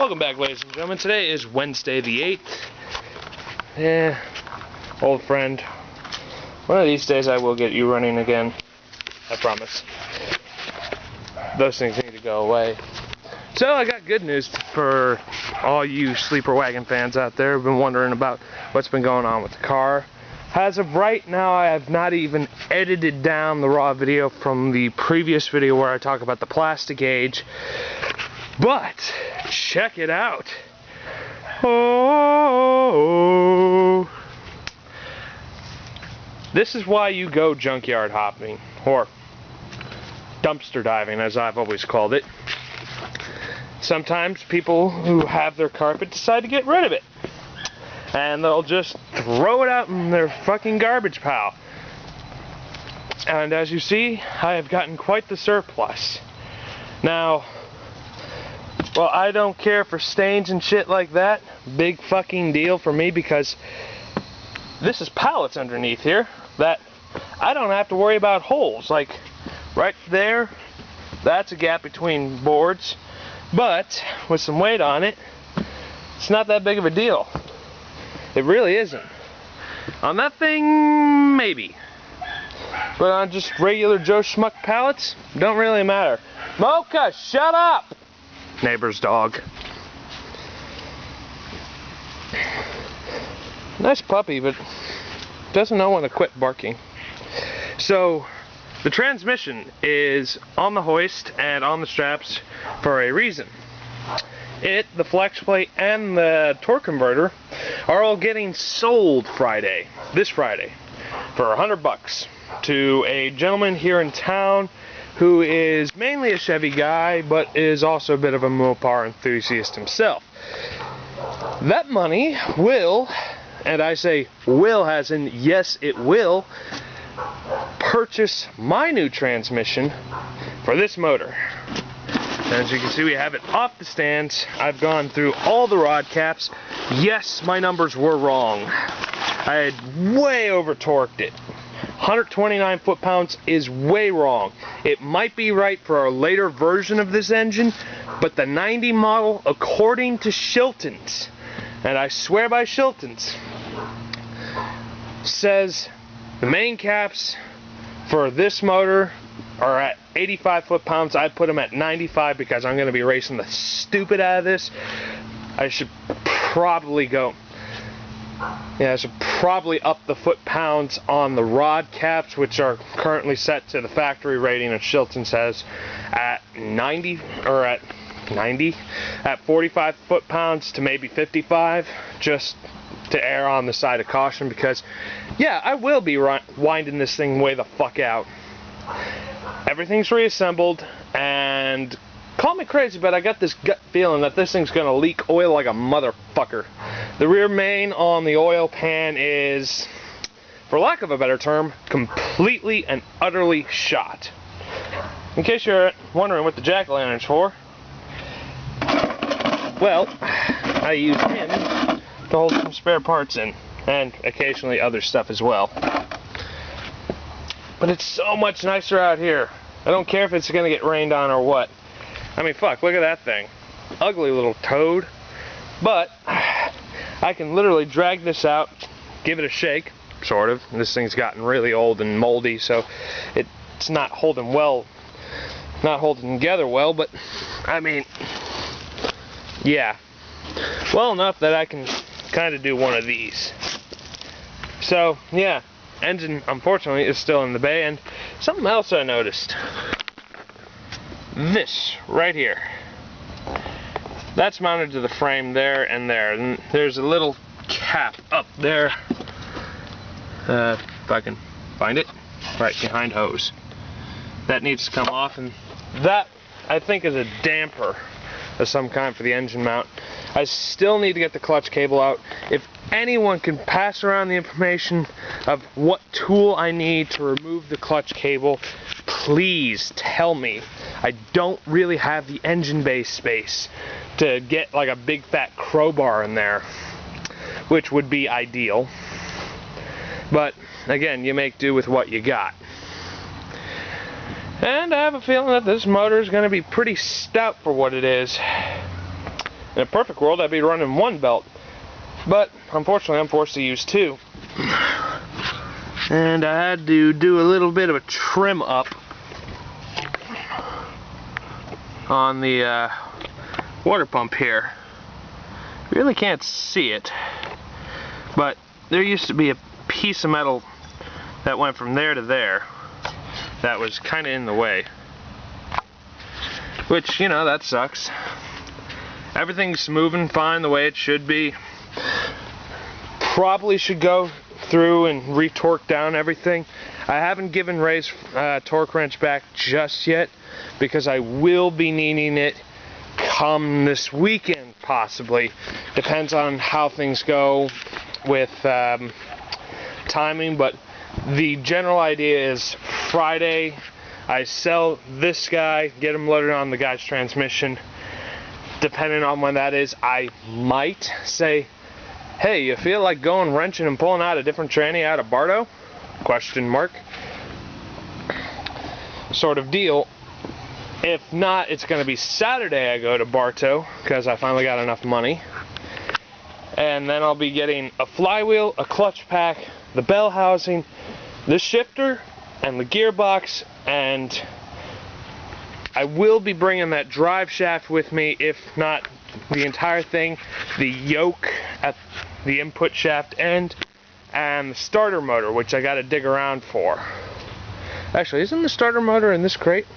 Welcome back, ladies and gentlemen. Today is Wednesday the 8th. Yeah, old friend. One of these days I will get you running again. I promise. Those things need to go away. So I got good news for all you sleeper wagon fans out there who've been wondering about what's been going on with the car. As of right now, I have not even edited down the raw video from the previous video where I talk about the plastic gauge. But check it out. Oh, this is why you go junkyard hopping, or dumpster diving as I've always called it. Sometimes people who have their carpet decide to get rid of it, and they'll just throw it out in their fucking garbage pile. And as you see, I have gotten quite the surplus. Now, well, I don't care for stains and shit like that. Big fucking deal for me, because this is pallets underneath here that I don't have to worry about holes. Like right there, that's a gap between boards, but with some weight on it, it's not that big of a deal. It really isn't. On that thing, maybe. But on just regular Joe Schmuck pallets, don't really matter. Mocha, shut up! Neighbor's dog. Nice puppy, but doesn't know when to quit barking. So, the transmission is on the hoist and on the straps for a reason. The flex plate, and the torque converter are all getting sold this Friday, for $100 to a gentleman here in town who is mainly a Chevy guy, but is also a bit of a Mopar enthusiast himself. That money will, and I say will as in yes it will, purchase my new transmission for this motor. As you can see, we have it off the stand. I've gone through all the rod caps. Yes, my numbers were wrong. I had way over torqued it. 129 foot-pounds is way wrong. It might be right for a later version of this engine, but the 90 model, according to Shilton's, and I swear by Shilton's, says the main caps for this motor are at 85 foot-pounds. I put them at 95 because I'm going to be racing the stupid out of this. I should probably up the foot-pounds on the rod caps, which are currently set to the factory rating of Shilton says at 45 foot-pounds to maybe 55, just to err on the side of caution, because yeah, I will be winding this thing way the fuck out. Everything's reassembled, and call me crazy, but I got this gut feeling that this thing's gonna leak oil like a motherfucker. The rear main on the oil pan is, for lack of a better term, completely and utterly shot. In case you're wondering what the jack-o'-lantern's for, well, I use him to hold some spare parts in, and occasionally other stuff as well. But it's so much nicer out here. I don't care if it's gonna get rained on or what. I mean, fuck, look at that thing. Ugly little toad. But I can literally drag this out, give it a shake, sort of. This thing's gotten really old and moldy, so it's not holding together well, but I mean, yeah. Well enough that I can kind of do one of these. So, yeah. Engine, unfortunately, is still in the bay, and something else I noticed. This, right here. That's mounted to the frame there and there. And there's a little cap up there. If I can find it. Right behind hose. That needs to come off, and that, I think, is a damper of some kind for the engine mount. I still need to get the clutch cable out. If anyone can pass around the information of what tool I need to remove the clutch cable, please tell me. I don't really have the engine bay space to get like a big fat crowbar in there, which would be ideal. But again, you make do with what you got. And I have a feeling that this motor is going to be pretty stout for what it is. In a perfect world, I'd be running one belt, but unfortunately I'm forced to use two. And I had to do a little bit of a trim up on the water pump here. You really can't see it, but there used to be a piece of metal that went from there to there that was kind of in the way, which, you know, that sucks. Everything's moving fine the way it should be. Probably should go through and re-torque down everything. I haven't given Ray's torque wrench back just yet because I will be needing it come this weekend, possibly. Depends on how things go with timing, but the general idea is Friday I sell this guy, get him loaded on the guy's transmission. Depending on when that is, I might say, hey, you feel like going wrenching and pulling out a different tranny out of Bartow? Question mark. Sort of deal. If not, it's going to be Saturday I go to Bartow, because I finally got enough money. And then I'll be getting a flywheel, a clutch pack, the bell housing, the shifter, and the gearbox, and I will be bringing that drive shaft with me, if not the entire thing, the yoke at the input shaft end, and the starter motor, which I gotta dig around for. Actually, isn't the starter motor in this crate?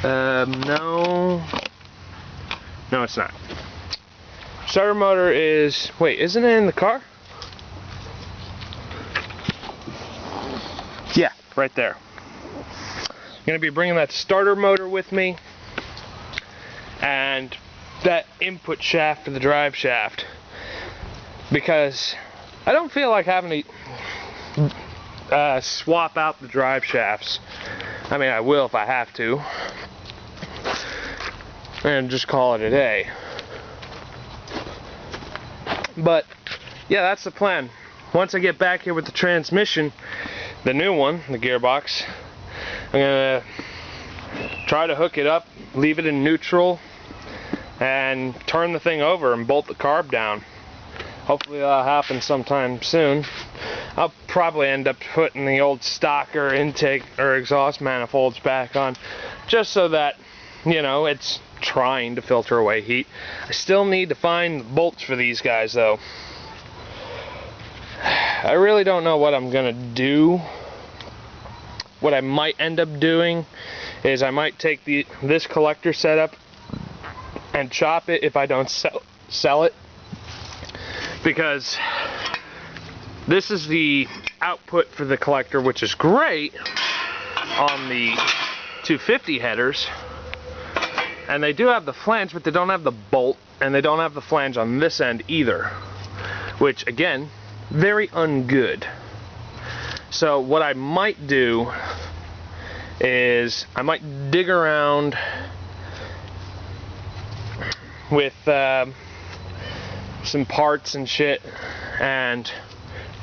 No, it's not. Starter motor is, wait, isn't it in the car? Yeah, right there. I'm going to be bringing that starter motor with me and that input shaft for the drive shaft, because I don't feel like having to swap out the drive shafts. I mean, I will if I have to, and just call it a day. But yeah, that's the plan. Once I get back here with the transmission, the new one, the gearbox, I'm gonna try to hook it up, leave it in neutral, and turn the thing over and bolt the carb down. Hopefully that'll happen sometime soon. I'll probably end up putting the old stocker intake or exhaust manifolds back on, just so that, you know, it's trying to filter away heat. I still need to find bolts for these guys though. I really don't know what I'm gonna do. What I might end up doing is I might take this collector setup and chop it if I don't sell it, because this is the output for the collector, which is great on the 250 headers, and they do have the flange, but they don't have the bolt, and they don't have the flange on this end either, which again, very ungood. So what I might do is I might dig around with some parts and shit and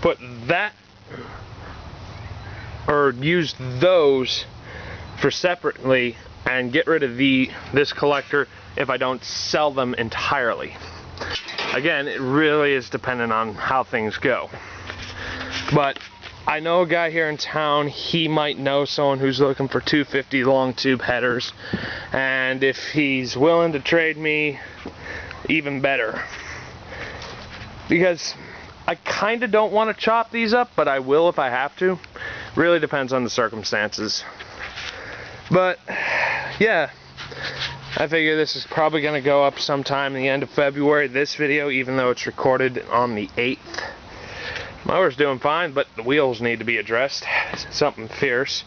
put that, or use those for separately, and get rid of this collector if I don't sell them entirely. Again, it really is dependent on how things go. But I know a guy here in town, he might know someone who's looking for 250 long tube headers, and if he's willing to trade me, even better. Because I kind of don't want to chop these up, but I will if I have to. Really depends on the circumstances. But yeah, I figure this is probably going to go up sometime in the end of February, this video, even though it's recorded on the 8th. Motor's doing fine, but the wheels need to be addressed. Something fierce.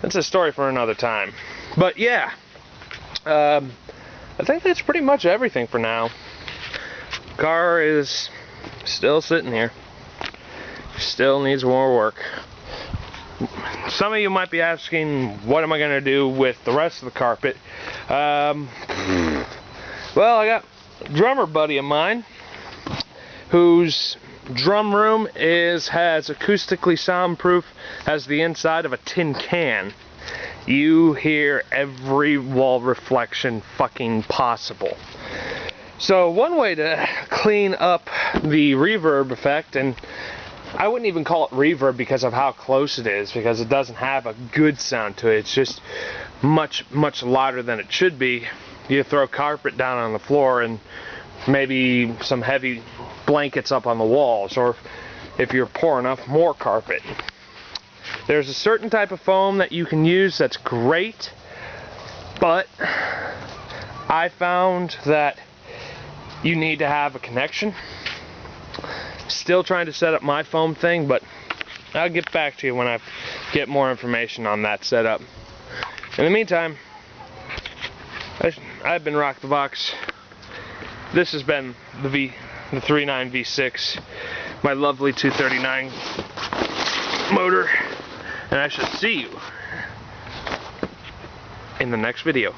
That's a story for another time. But yeah, I think that's pretty much everything for now. Car is still sitting here. Still needs more work. Some of you might be asking, what am I going to do with the rest of the carpet? Well, I got a drummer buddy of mine whose drum room has acoustically soundproof, has the inside of a tin can. You hear every wall reflection fucking possible. So one way to clean up the reverb effect, and I wouldn't even call it reverb because of how close it is, because it doesn't have a good sound to it. It's just much louder than it should be. You throw carpet down on the floor and maybe some heavy blankets up on the walls, or if you're poor enough, more carpet. There's a certain type of foam that you can use that's great, but I found that you need to have a connection. Still trying to set up my foam thing, but I'll get back to you when I get more information on that setup. In the meantime, I've been Rock the Box. This has been the 3.9 V6, my lovely 239 motor, and I shall see you in the next video.